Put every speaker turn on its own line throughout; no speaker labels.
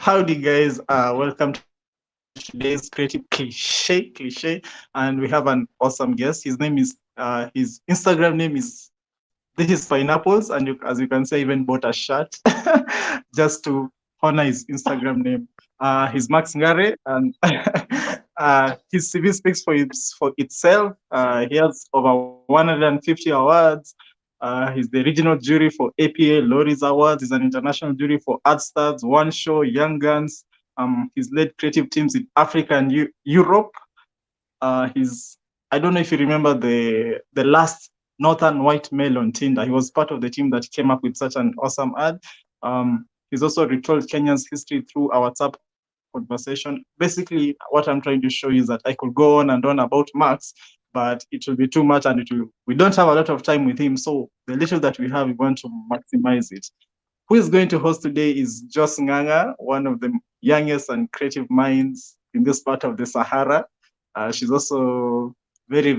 Howdy, guys. Welcome to today's creative cliche, and we have an awesome guest. His name is his Instagram name is this is pineapples, and as you can see, I even bought a shirt just to honor his Instagram name. He's Max Ngari, and his CV speaks for itself. He has over 150 awards. He's the regional jury for APA Loris Awards. He's an international jury for Art Stars, One Show, Young Guns. He's led creative teams in Africa and Europe. He's I don't know if you remember the last Northern White Male on Tinder. He was part of the team that came up with such an awesome ad. He's also retold Kenya's history through our WhatsApp conversation. Basically, what I'm trying to show you is that I could go on and on about Max, but it will be too much, and we don't have a lot of time with him. So the little that we have, we want to maximize it. Who is going to host today is Jos Nganga, one of the youngest and creative minds in this part of the Sahara. She's also very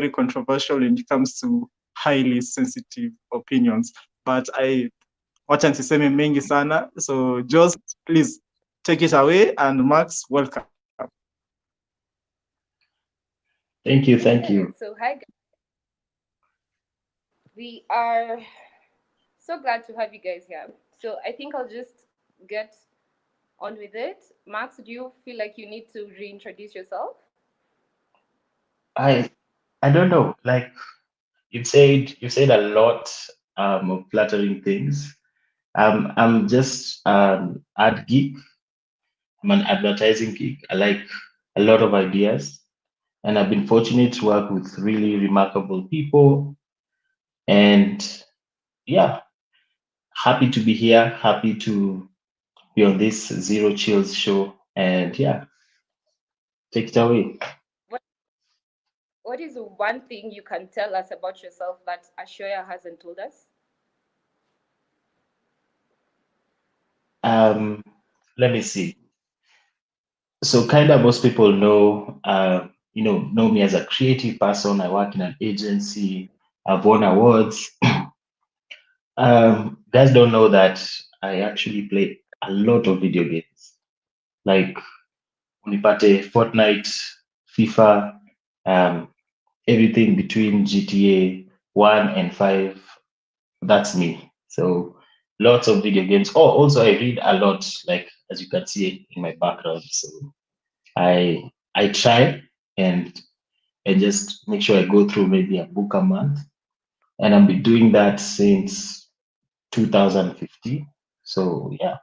controversial when it comes to highly sensitive opinions. But wacha niseme mengi sana. So Jos, please take it away, and Max, welcome.
Thank you.
So, hi, guys. We are so glad to have you guys here. So, I think I'll just get on with it. Max, do you feel like you need to reintroduce yourself?
I I don't know. Like you've said a lot of flattering things. I'm just ad geek. I'm an advertising geek. I like a lot of ideas, and I've been fortunate to work with really remarkable people. And yeah, happy to be here. Happy to be on this Zero Chills show. And yeah, take it away.
What What is one thing you can tell us about yourself that Ashoya hasn't told us?
Um, Let me see. So kind of most people know, know me as a creative person. I work in an agency. I've won awards. Guys don't know that I actually play a lot of video games, like Unipate, Fortnite, FIFA, um, everything between GTA 1 and 5. That's me. So lots of video games. Oh, also I read a lot, like as you can see in my background. So I try and and just make sure I go through maybe a book a month. And I've been doing that since 2015. So yeah.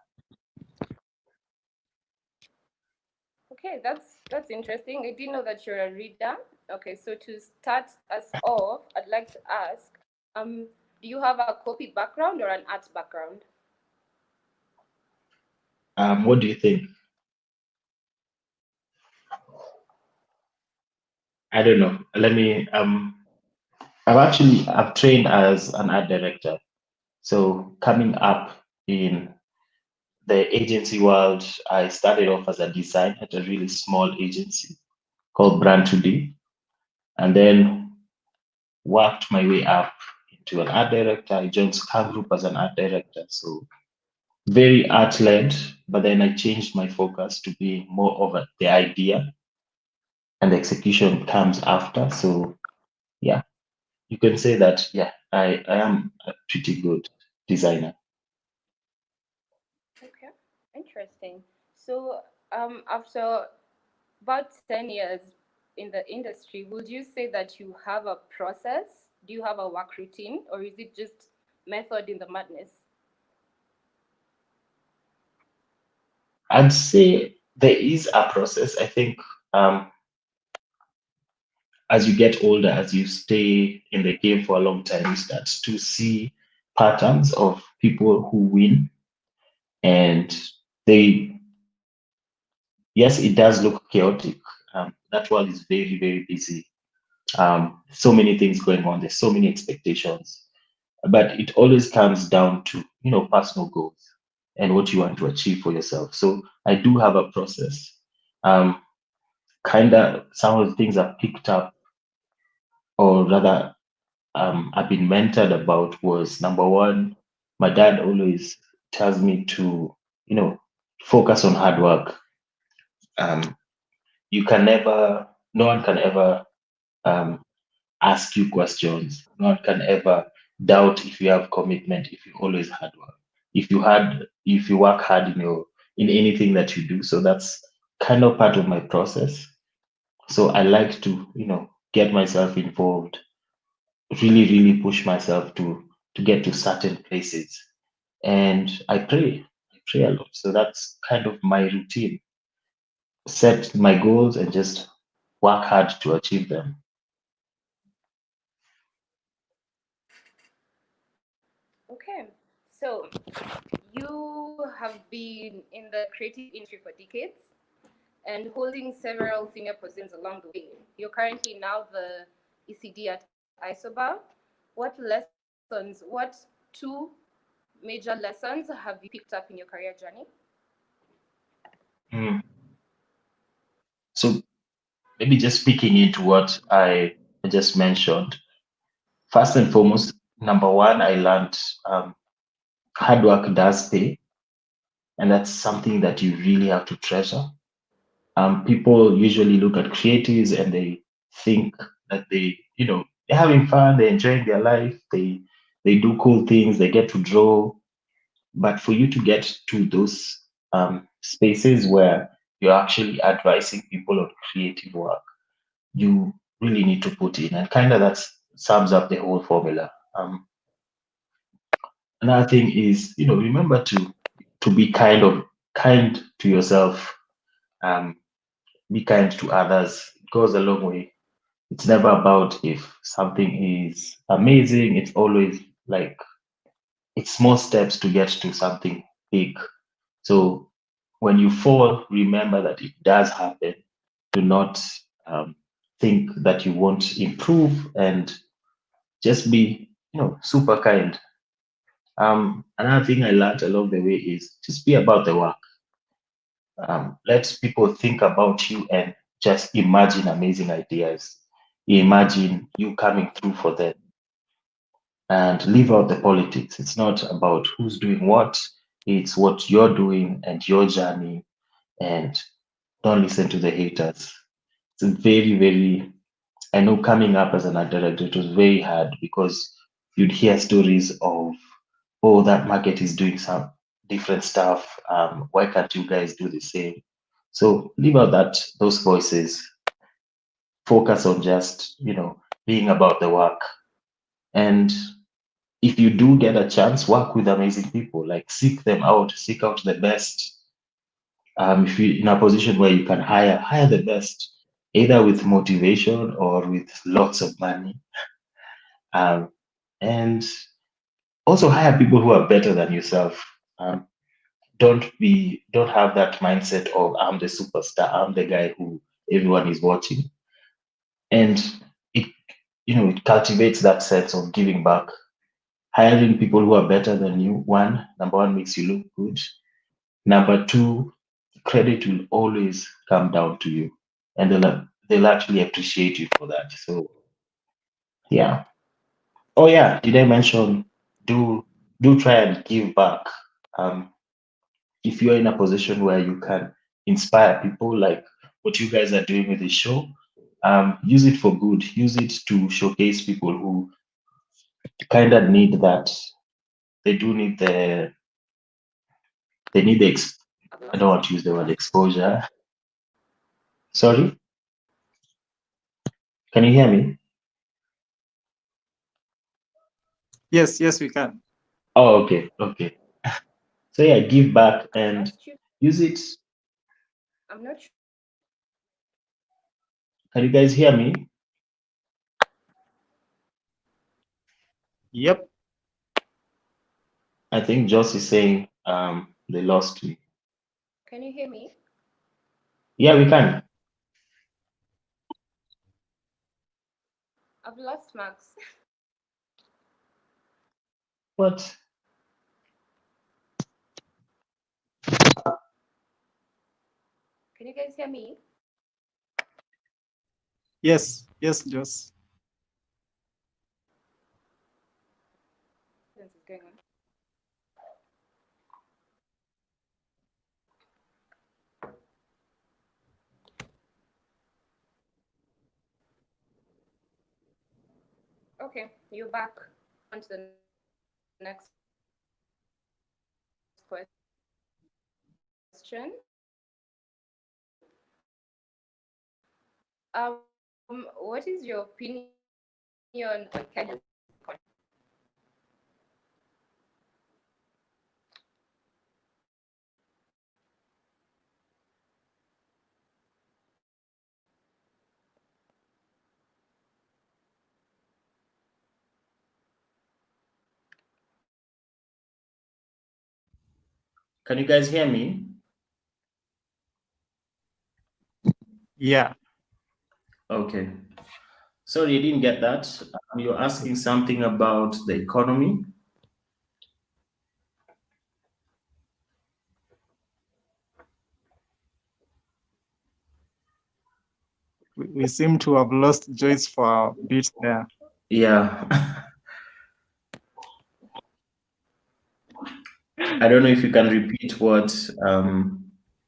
Okay, that's interesting. I didn't know that you're a reader. Okay, so to start us off, I'd like to ask, do you have a copy background or an art background?
What do you think? I don't know. Let me I've trained as an art director. So coming up in the agency world, I started off as a design at a really small agency called Brand 2D, and then worked my way up into an art director. I joined Scar Group as an art director. So very art led, but then I changed my focus to be more of the idea, and the execution comes after. So yeah, you can say that, yeah, I am a pretty good designer.
Okay, interesting. So, after about 10 years in the industry, would you say that you have a process? Do you have a work routine, or is it just method in the madness?
I'd say there is a process. I think um, as you get older, as you stay in the game for a long time, you start to see patterns of people who win. And they, yes, it does look chaotic. That world is very busy. So many things going on. There's so many expectations, but it always comes down to personal goals and what you want to achieve for yourself. So I do have a process. Um, Kind of some of the things I've picked up, or rather, I've been mentored about was number one, my dad always tells me to, you know, focus on hard work. Um, you can never, no one can ever um, ask you questions. No one can ever doubt if you have commitment, if you always hard work. If you work hard in anything that you do. So that's kind of part of my process. So I like to, get myself involved, really, really push myself to get to certain places. And I pray a lot. So that's kind of my routine. Set my goals and just work hard to achieve them.
Okay, so you have been in the creative industry for decades and holding several senior positions along the way. You're currently now the ECD at ISOBA. What two major lessons have you picked up in your career journey?
Mm. So maybe just speaking into what I just mentioned. First and foremost, number one, I learned hard work does pay, and that's something that you really have to treasure. People usually look at creatives and they think that they're having fun, they're enjoying their life, they do cool things, they get to draw. But for you to get to those spaces where you're actually advising people on creative work, you really need to put in, and kind of that sums up the whole formula. Another thing is, remember to be kind to yourself, um, be kind to others. It goes a long way. It's never about if something is amazing. It's always like it's small steps to get to something big. So when you fall, remember that it does happen. Do not um, think that you won't improve, and just be, super kind. Another thing I learned along the way is just be about the work. Let people think about you and just imagine amazing ideas. Imagine you coming through for them and leave out the politics. It's not about who's doing what, it's what you're doing and your journey. And don't listen to the haters. It's very, very, I know coming up as an art director, it was very hard because you'd hear stories of, oh, that market is doing some different stuff. Why can't you guys do the same? So leave out those voices. Focus on just being about the work. And if you do get a chance, work with amazing people. Like seek them out, seek out the best. If you're in a position where you can hire the best, either with motivation or with lots of money. Um, and also hire people who are better than yourself. Um, don't have that mindset of I'm the superstar, I'm the guy who everyone is watching. And it it cultivates that sense of giving back. Hiring people who are better than you, number one, makes you look good. Number two, credit will always come down to you, and they'll actually appreciate you for that. So yeah. Oh yeah, did I mention do do try and give back? Um, if you're in a position where you can inspire people like what you guys are doing with the show, use it for good. Use it to showcase people who kind of need that. They do need
I've
I don't
lost
want to use the word exposure. Sorry, can you hear me?
Yes, yes, we can.
Oh, okay, okay. So yeah, give back
I've
and
lost you.
use it.
I'm not sure.
Can you guys hear me?
Yep.
I think Joss is saying they lost me.
Can you hear me?
Yeah, we can.
I've lost Max.
What?
Can you guys hear me?
Yes, yes, Joss.
What is going on? Okay, you're back. On to the next question. What is your opinion on Kenya's economy?
Can you guys hear me?
Yeah.
Okay. Sorry, I didn't get that. You're asking something about the economy.
We seem to have lost Joyce for a bit there.
Yeah. I don't know if you can repeat what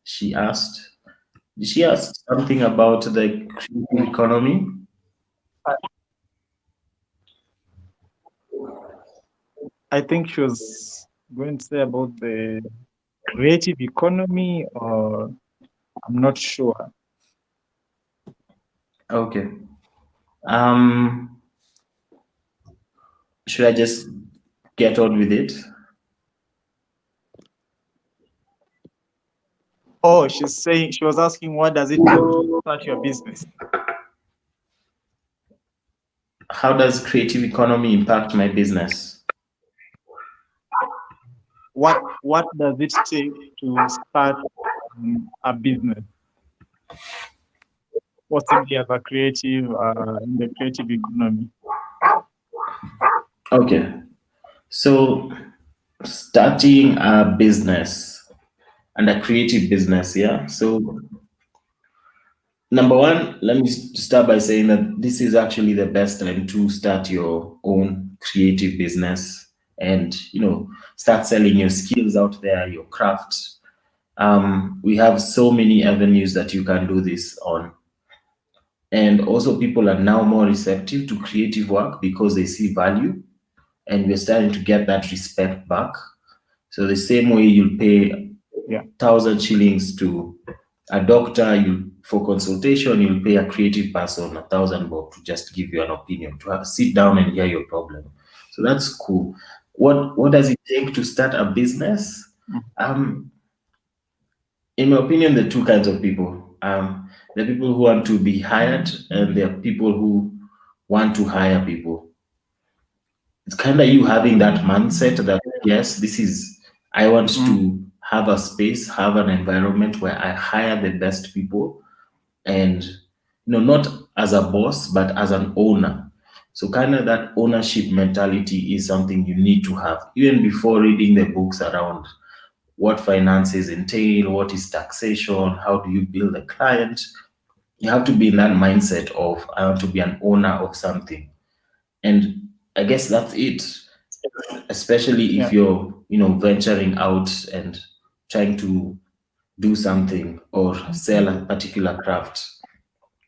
she asked. Did she ask something about the creative economy?
I think she was going to say about the creative economy, or I'm not sure.
Okay. Should I just get on with it?
Oh, she's saying, she was asking, what does it take to start your business?
How does creative economy impact my business?
What does it take to start a business? Possibly as a creative, in the creative economy.
Okay. So starting a business and a creative business, yeah. So number one, let me start by saying that this is actually the best time to start your own creative business and start selling your skills out there, your craft. We have so many avenues that you can do this on. And also people are now more receptive to creative work because they see value, and we're starting to get that respect back. So the same way you'll pay 1,000 shillings to a doctor, you for consultation, you'll pay a creative person 1,000 bob to just give you an opinion, to have sit down and hear your problem. So that's cool. What does it take to start a business? In my opinion, there are two kinds of people. There are people who want to be hired, and there are people who want to hire people. It's kind of you having that mindset that yes, this is I want to have a space, have an environment where I hire the best people, and not as a boss but as an owner. So kind of that ownership mentality is something you need to have even before reading the books around what finances entail, what is taxation, how do you build a client. You have to be in that mindset of I want to be an owner of something. And I guess that's it, especially if you're venturing out and trying to do something or sell a particular craft.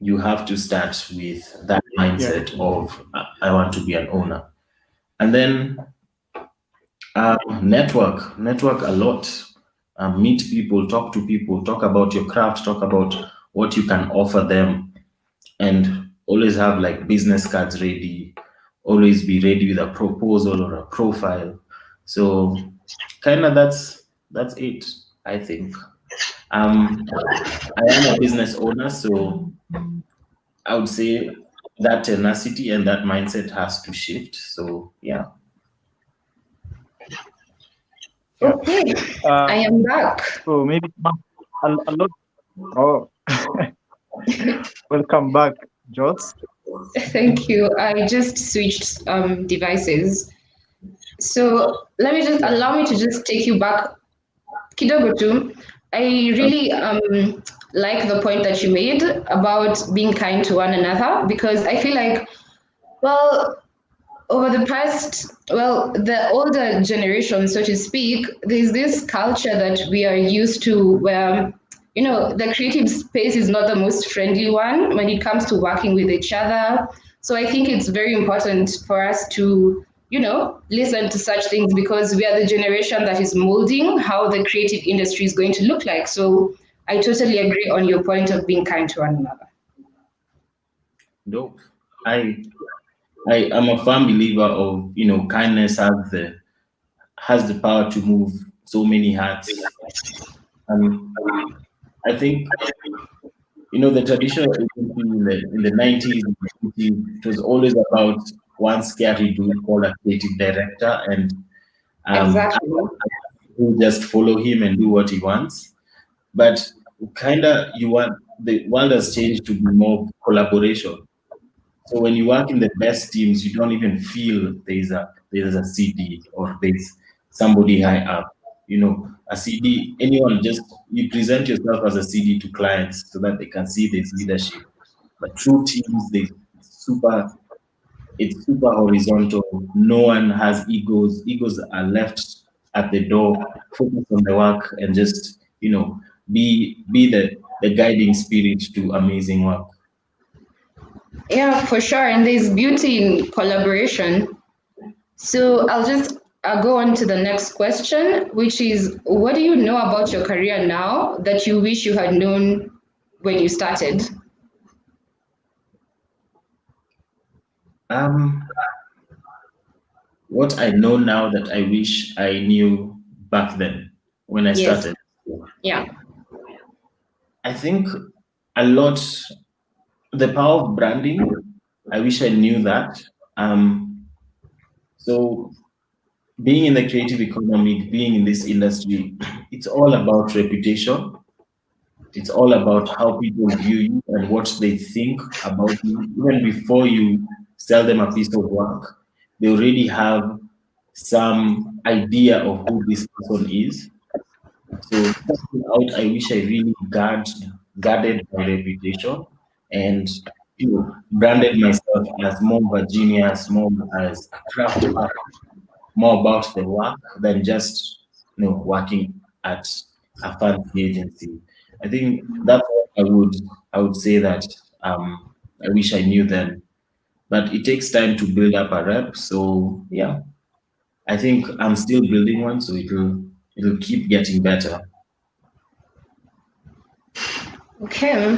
You have to start with that mindset of I want to be an owner. And then network a lot. Meet people, talk to people, talk about your craft, talk about what you can offer them, and always have like business cards ready. Always be ready with a proposal or a profile. So kind of that's it, I think. I am a business owner, so I would say that tenacity and that mindset has to shift. So yeah.
Okay, I am back.
So maybe a lot. Oh, welcome back, Jots.
Thank you. I just switched devices. So allow me to just take you back kidogo tu. I really like the point that you made about being kind to one another, because I feel like, well, over the past, well, the older generation, so to speak, there's this culture that we are used to where, the creative space is not the most friendly one when it comes to working with each other.
So I think it's very important for us to, listen to such things because we are the generation that is molding how the creative industry is going to look like. So I totally agree on your point of being kind to one another.
Dope. I I am a firm believer of kindness has the power to move so many hearts. Um, I think the traditional agency in the 90s, it was always about one scary dude called a creative director, and
Exactly.
who just follow him and do what he wants. But kind of you want the world has changed to be more collaboration. So when you work in the best teams, you don't even feel there's a CD or there's somebody high up. A CD, anyone just you present yourself as a CD to clients so that they can see there's leadership. But true teams, super it's super horizontal. No one has egos. Egos are left at the door. Focus on the work and just be the guiding spirit to amazing work.
Yeah, for sure. And there's beauty in collaboration. So I'll just go on to the next question, which is what do you know about your career now that you wish you had known when you started?
Um, what I know now that I wish I knew back then when I
Yes.
started.
Yeah.
I think a lot, the power of branding, I wish I knew that. So being in the creative economy, being in this industry, it's all about reputation. It's all about how people view you and what they think about you. Even before you sell them a piece of work, they already have some idea of who this person is. So starting out, I wish I really guarded my reputation and branded myself as more of a genius, more as a craft person, more about the work than just working at a fancy agency. I think that's what I would say that I wish I knew then. But it takes time to build up a rep. So yeah, I think I'm still building one, so it'll keep getting better.
Okay.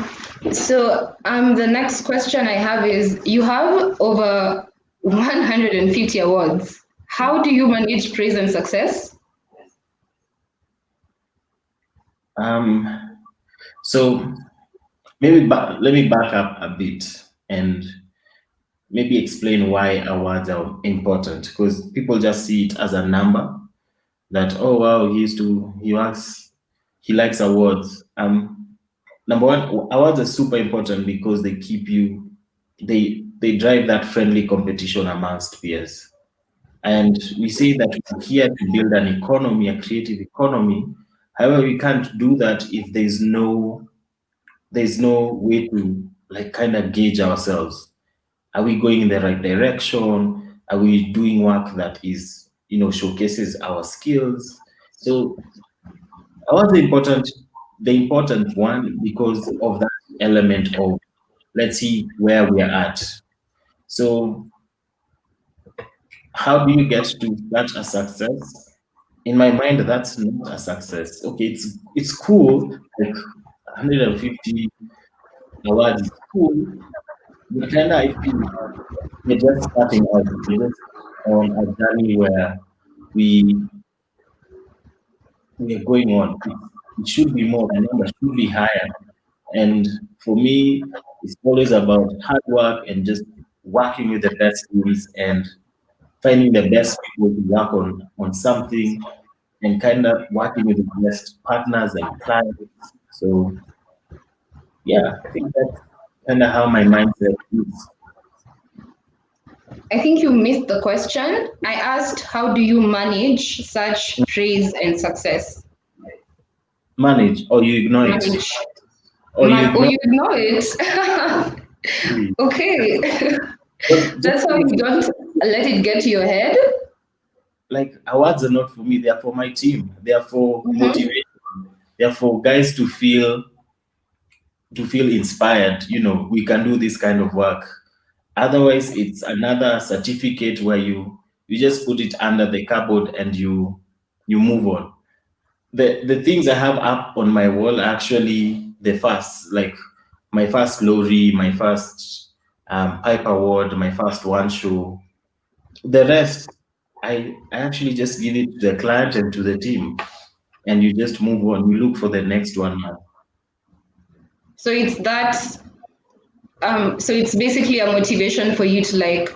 So the next question I have is you have over 150 awards. How do you manage praise and success?
Um, so let me back up a bit and maybe explain why awards are important because people just see it as a number that oh wow he likes awards. Number one, awards are super important because they keep you they drive that friendly competition amongst peers. And we say that we're here to build an economy, a creative economy. However, we can't do that if there's no way to like kind of gauge ourselves. Are we going in the right direction? Are we doing work that is showcases our skills? So awards the important one because of that element of let's see where we are at. So how do you get to such a success? In my mind, that's not a success. Okay, it's cool, like 150 awards is cool, but kind of I feel we're just starting out. We're just on a journey where we we are going on. It should be more. The number should be higher. And for me, it's always about hard work and just working with the best teams and finding the best people to work on something and kind of working with the best partners and clients. So yeah, I think that's kind of how my mindset is.
I think you missed the question. I asked, how do you manage such praise and success?
Manage or you ignore it.
Manage.
Or you
Oh,
ignore
you know it.
it.
Okay.
Just
That's how you don't let it get to your head.
like awards are not for me, they are for my team. They are for
Mhm.
motivation. They are for guys to feel inspired. We can do this kind of work. Otherwise, it's another certificate where you just put it under the cupboard and you move on. The things I have up on my wall are actually the first, like my first lorry, my first pipe award, my first one show. The rest, I actually just give it to the client and to the team, and you just move on. You look for the next one now.
So it's that so it's basically a motivation for you to like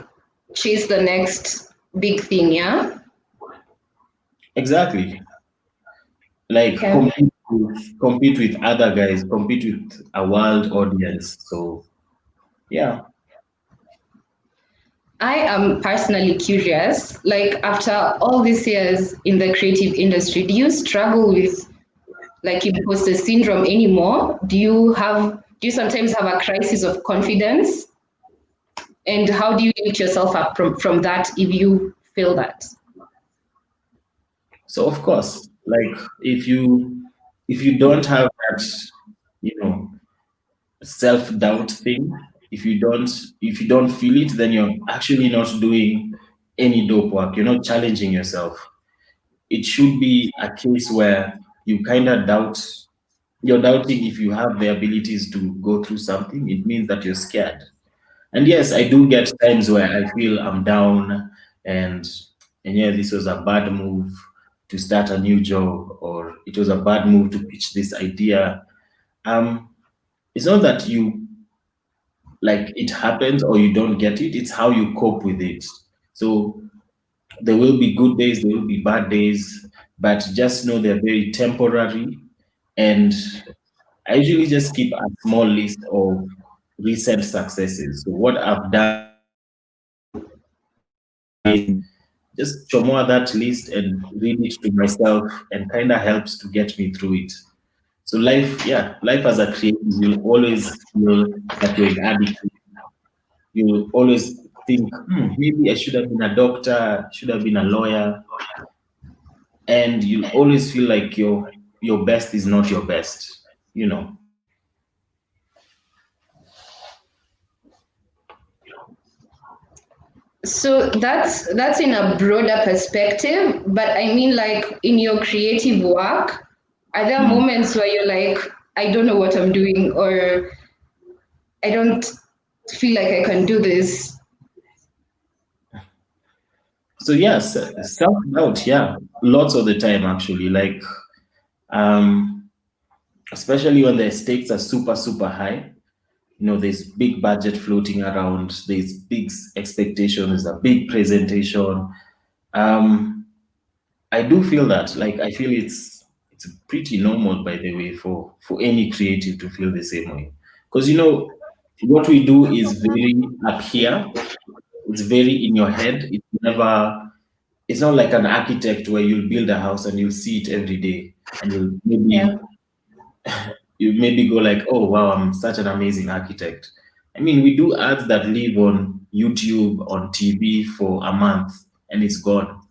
chase the next big thing, yeah?
Exactly. Like
Okay.
compete with other guys, compete with a world audience. So yeah.
I am personally curious, like after all these years in the creative industry, do you struggle with like imposter syndrome anymore? Do you sometimes have a crisis of confidence? And how do you lift yourself up from that if you feel that?
So of course, like if you don't have that, you know, self-doubt thing, if you don't feel it, then you're actually not doing any dope work. You're not challenging yourself. It should be a case where you kind of doubt. You're doubting if you have the abilities to go through something. It means that you're scared. And yes, I do get times where I feel I'm down, and and yeah, this was a bad move to start a new job, or it was a bad move to pitch this idea. Um, it's not that you like it happens or you don't get it, it's how you cope with it. So there will be good days, there will be bad days, but just know they're very temporary. And I usually just keep a small list of recent successes. So what I've done just chomoa that list and read it to myself, and kind of helps to get me through it. So life, yeah, life as a creative, you'll always feel that you're inadequate. You'll always think, maybe I should have been a doctor, should have been a lawyer, and you'll always feel like your best is not your best. You know.
So that's in a broader perspective, but I mean like in your creative work, are there
Mm.
moments where you're like, I don't know what I'm doing, or I don't feel like I can do this?
So yes, self doubt, yeah, lots of the time actually. Like, um, especially when the stakes are super super high. There's big budget floating around, there's big expectations, a big presentation. um I do feel that, like, I feel it's pretty normal, by the way, for any creative to feel the same way, because what we do is very up here. It's very in your head. It's not like an architect where you'll build a house and you'll see it every day, and
Yeah.
you maybe go like, oh wow, I'm such an amazing architect. I mean, we do ads that live on YouTube, on TV for a month, and it's gone.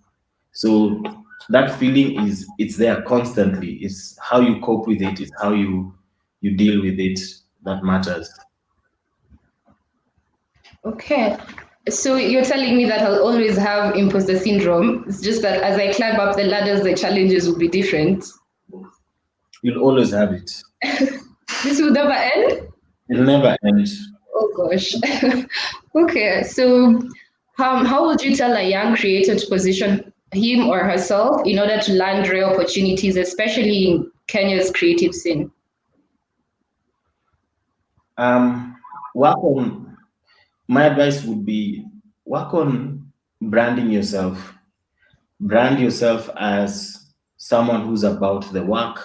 So that feeling it's there constantly. It's how you cope with it, it's how you deal with it that matters.
Okay. So you're telling me that I'll always have imposter syndrome. It's just that as I climb up the ladders, the challenges will be different.
You'll always have it.
This will never end?
It'll never end.
Oh gosh. Okay. So how would you tell a young creator to position him or herself in order to land rare opportunities, especially in Kenya's creative scene?
um work on My advice would be, work on branding yourself. Brand yourself as someone who's about the work.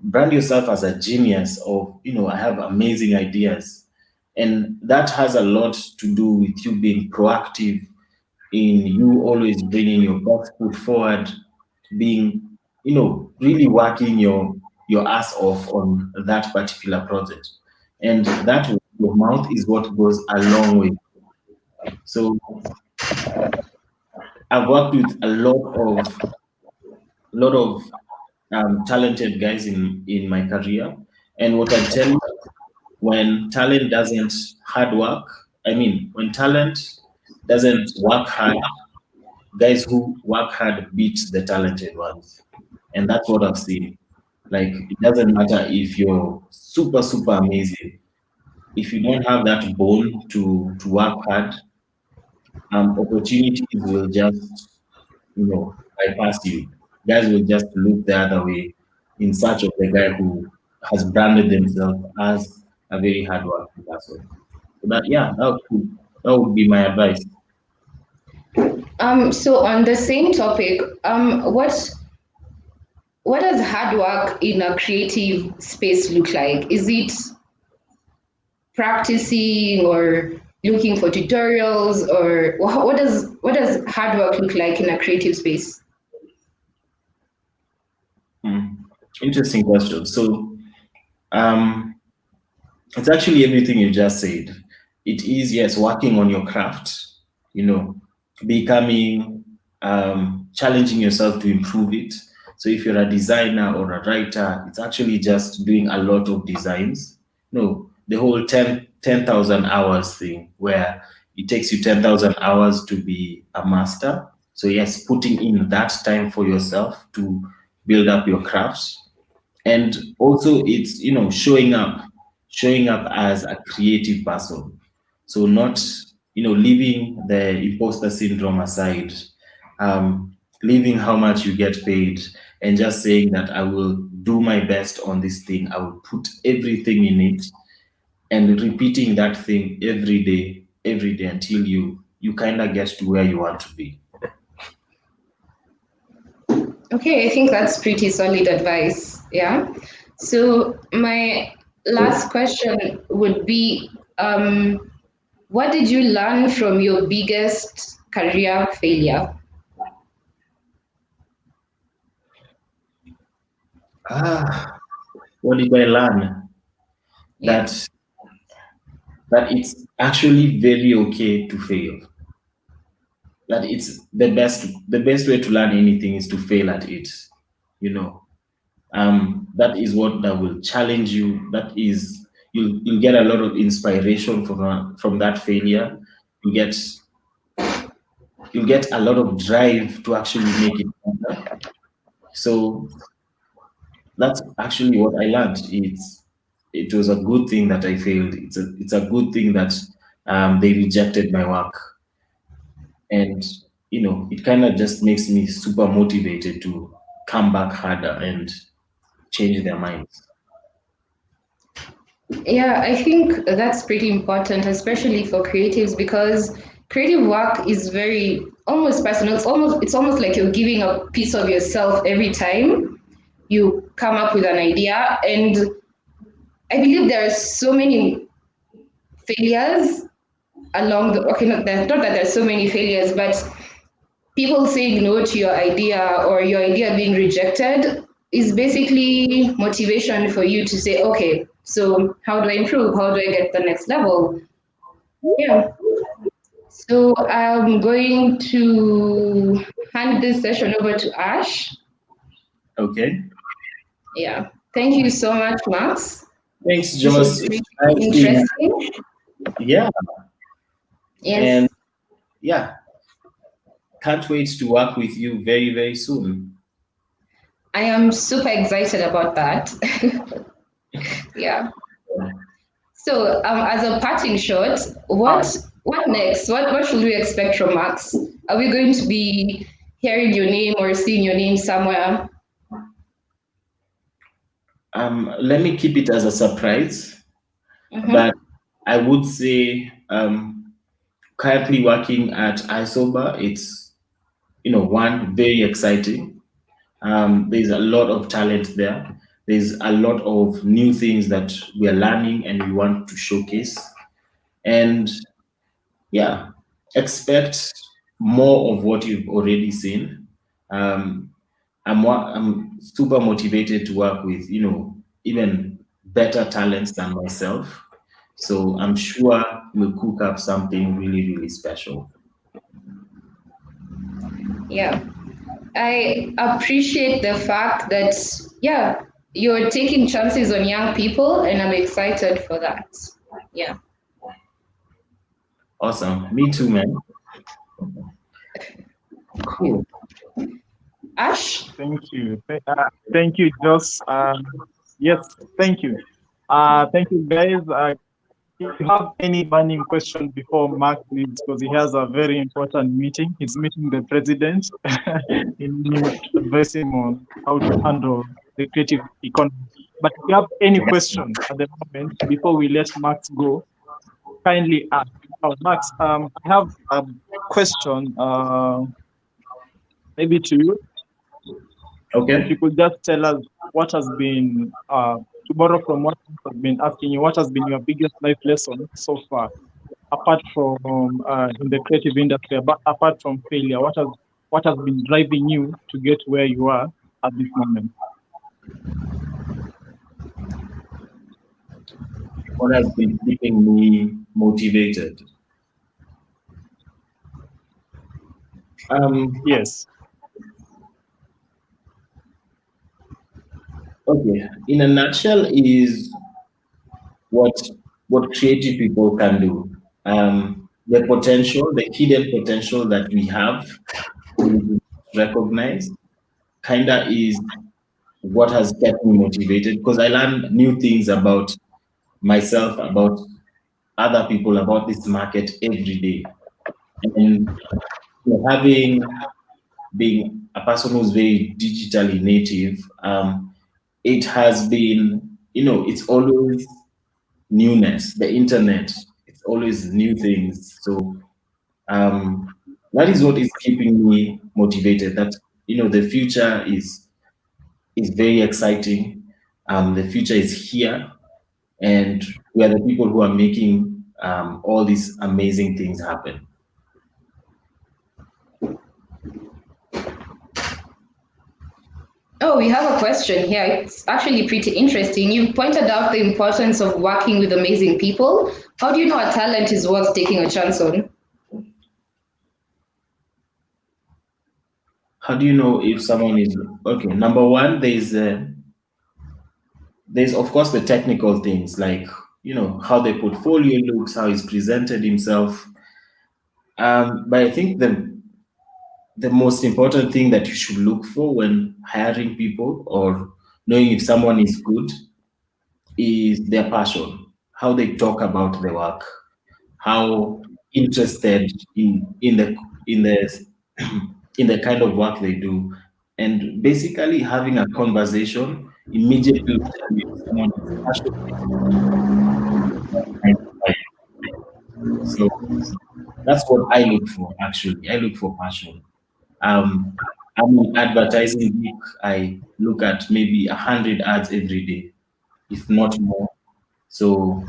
Brand yourself as a genius of, I have amazing ideas. And that has a lot to do with you being proactive, in you always bringing your best foot forward, being, really working your ass off on that particular project. And that word of mouth is what goes a long way. So I've worked with a lot of talented guys in my career, and what I tell you, when talent doesn't hard work, I mean, when talent doesn't work hard, guys who work hard beat the talented ones. And that's what I've seen. Like, it doesn't matter if you're super, super amazing. If you don't have that bone to work hard, opportunities will just, bypass you. Guys will just look the other way in search of the guy who has branded themselves as a very hardworking person. So that would be my advice.
So on the same topic, what does hard work in a creative space look like? Is it practicing or looking for tutorials, or what does hard work look like in a creative space?
Hmm. Interesting question. So, um, it's actually everything you just said. It is, yes, working on your craft, you know, becoming, challenging yourself to improve it. So if you're a designer or a writer, it's actually just doing a lot of designs. No, the whole 10,000 hours thing, where it takes you 10,000 hours to be a master. So yes, putting in that time for yourself to build up your crafts. And also it's, showing up as a creative person. So not, leaving the imposter syndrome aside, leaving how much you get paid, and just saying that I will do my best on this thing, I will put everything in it, and repeating that thing every day until you kind of get to where you want to be.
Okay, I think that's pretty solid advice. Yeah. So my last question would be, what did you learn from your biggest career failure?
Ah, what did I learn?
Yeah.
That it's actually very okay to fail. That it's the best way to learn anything is to fail at it. You know, that is what that will challenge you. That is, you'll get a lot of inspiration from that failure. You get you'll get a lot of drive to actually make it better. So that's actually what I learned. It was a good thing that I failed. It's a good thing that they rejected my work. And it kind of just makes me super motivated to come back harder and change their minds.
Yeah, I think that's pretty important, especially for creatives, because creative work is very almost personal. It's almost like you're giving a piece of yourself every time you come up with an idea. And I believe there are so many failures along the okay, not that there's so many failures, but people saying no to your idea or your idea being rejected is basically motivation for you to say, okay, so how do I improve? How do I get the next level? Yeah. So I'm going to hand this session over to Ash.
Okay.
Yeah. Thank you so much, Max.
Thanks,
This was
Joss. It's
pretty
nice being.
interesting.
Yeah.
Yes.
And yeah, can't wait to work with you very, very soon.
I am super excited about that. Yeah. So, as a parting shot,
Hi.
what next? What should we expect from Max? Are we going to be hearing your name or seeing your name somewhere?
Let me keep it as a surprise, but
Mm-hmm.
I would say, currently working at iSober, it's, one, very exciting. There's a lot of talent there. There's a lot of new things that we are learning and we want to showcase. And yeah, expect more of what you've already seen. Um, I'm super motivated to work with, even better talents than myself. So I'm sure we'll cook up something really, really special.
Yeah. I appreciate the fact that, yeah, you're taking chances on young people, and I'm excited for that. Yeah.
Awesome. Me too, man. Cool.
Ash?
Thank you. Thank you, Joss. Yes, thank you. Thank you, guys. If you have any burning question before Mark leaves, because he has a very important meeting, he's meeting the president. In to advise him on how to handle the creative economy. But if you have any question at the moment before we let Max go, kindly ask. Now, Max, I have a question, maybe to you. If you
Okay.
could just tell us what has been, to borrow from what has been asking you, what has been your biggest life lesson so far, apart from in the creative industry, but apart from failure, what has been driving you to get where you are at this moment?
What has been keeping me motivated? Um,
Yes.
okay. In a nutshell, is what creative people can do. The potential, the hidden potential that we have, we recognize, kinda is what has kept me motivated because I learn new things about myself, about other people, about this market every day. And having being a person who's very digitally native, it has been, it's always newness. The internet, it's always new things. So um, that is what is keeping me motivated. That the future is very exciting. The future is here, and we are the people who are making all these amazing things happen.
Oh, we have a question here. It's actually pretty interesting. You pointed out the importance of working with amazing people. How do you know a talent is worth taking a chance on?
How do you know if someone is okay? Number one, there's of course the technical things like how the portfolio looks, how he's presented himself. But I think the most important thing that you should look for when hiring people or knowing if someone is good is their passion, how they talk about the work, how interested in the in the kind of work they do, and basically having a conversation immediately will tell you if someone is passionate about the kind of work. So that's what I look for. Actually, I look for passion. Um, I'm in advertising week. I look at maybe 100 ads every day, if not more. So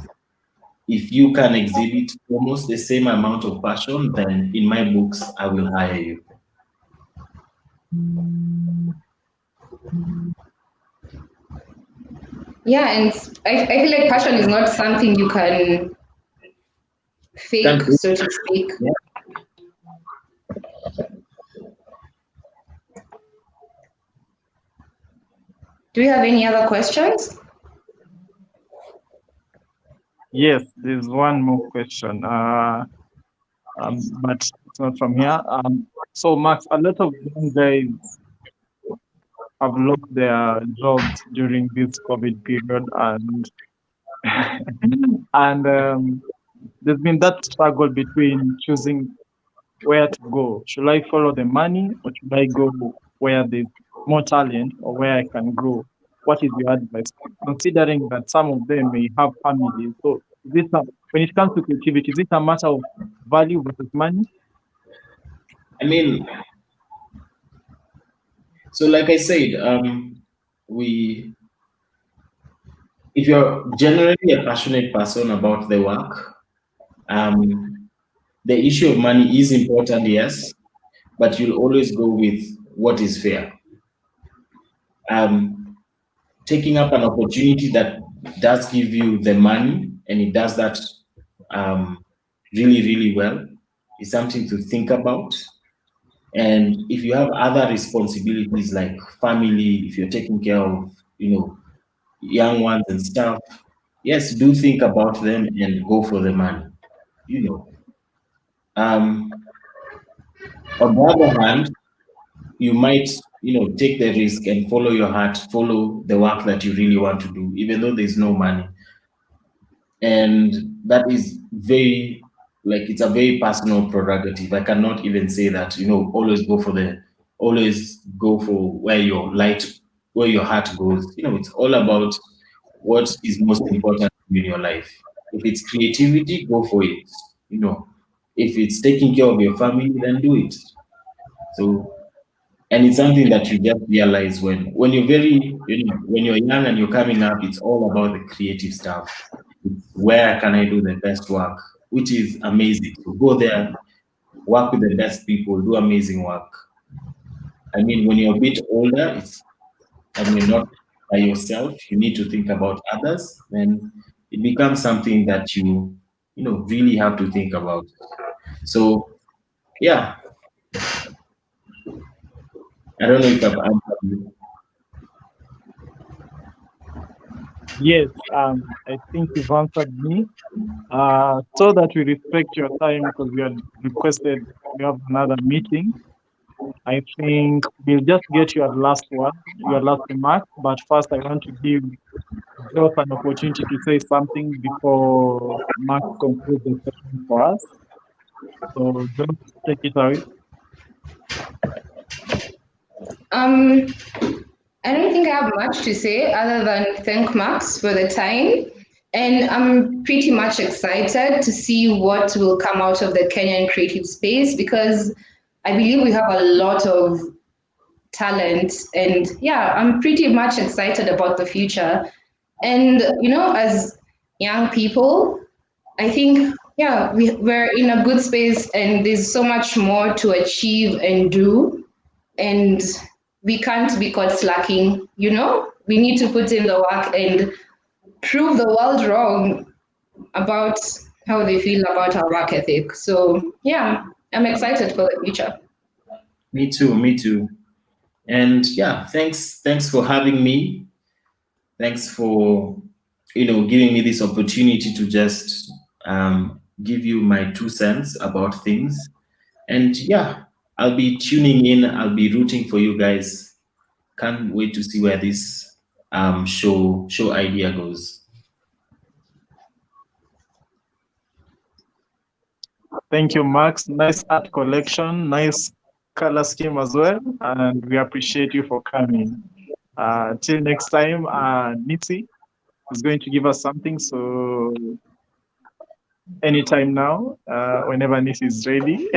if you can exhibit almost the same amount of passion, then in my books, I will hire you.
Yeah, and I feel like passion is not something you can fake,
Can't
so to speak.
yeah.
Do you have any other questions?
Yes, there's one more question, but it's not from here. So, Max, a lot of young guys have lost their jobs during this COVID period, and and there's been that struggle between choosing where to go. Should I follow the money, or should I go where there's more talent, or where I can grow? What is your advice? Considering that some of them may have families, so when it comes to creativity, is it a matter of value versus money?
I mean, so like I said, we if you're generally a passionate person about the work, um, the issue of money is important, yes, but you'll always go with what is fair. Um, Taking up an opportunity that does give you the money and it does that um, really, really well is something to think about. And if you have other responsibilities like family, if you're taking care of, young ones and stuff, yes, do think about them and go for the money. You know. Um, on the other hand, you might, take the risk and follow your heart, follow the work that you really want to do, even though there's no money. And that is very, like, it's a very personal prerogative. I cannot even say that, always go for where your heart goes. It's all about what is most important in your life. If it's creativity, go for it. If it's taking care of your family, then do it. So, and it's something that you just realize when you're when you're young and you're coming up, it's all about the creative stuff. It's where can I do the best work, which is amazing. So go there, work with the best people, do amazing work. I mean, when you're a bit older, and you're not by yourself, you need to think about others, then it becomes something that really have to think about. So yeah, I don't know if I've answered you.
Yes, I think you've answered me. So that we respect your time because we had requested we have another meeting. I think we'll just get your last word, your last remark. But first, I want to give Josh an opportunity to say something before Max concludes the session for us. So, Josh, take it away.
Um, I don't think I have much to say other than thank Max for the time. And I'm pretty much excited to see what will come out of the Kenyan creative space because I believe we have a lot of talent. And yeah, I'm pretty much excited about the future. And, as young people, I think, yeah, we're in a good space and there's so much more to achieve and do. And we can't be caught slacking, We need to put in the work and prove the world wrong about how they feel about our work ethic. So, yeah, I'm excited for the future.
Me too, me too. And yeah, thanks for having me. Thanks for giving me this opportunity to just give you my 2 cents about things. And yeah, I'll be tuning in. I'll be rooting for you guys. Can't wait to see where this show idea goes.
Thank you, Max. Nice art collection, nice color scheme as well. And we appreciate you for coming. Till next time, Nitsi is going to give us something. So anytime now, whenever Nitsi is ready.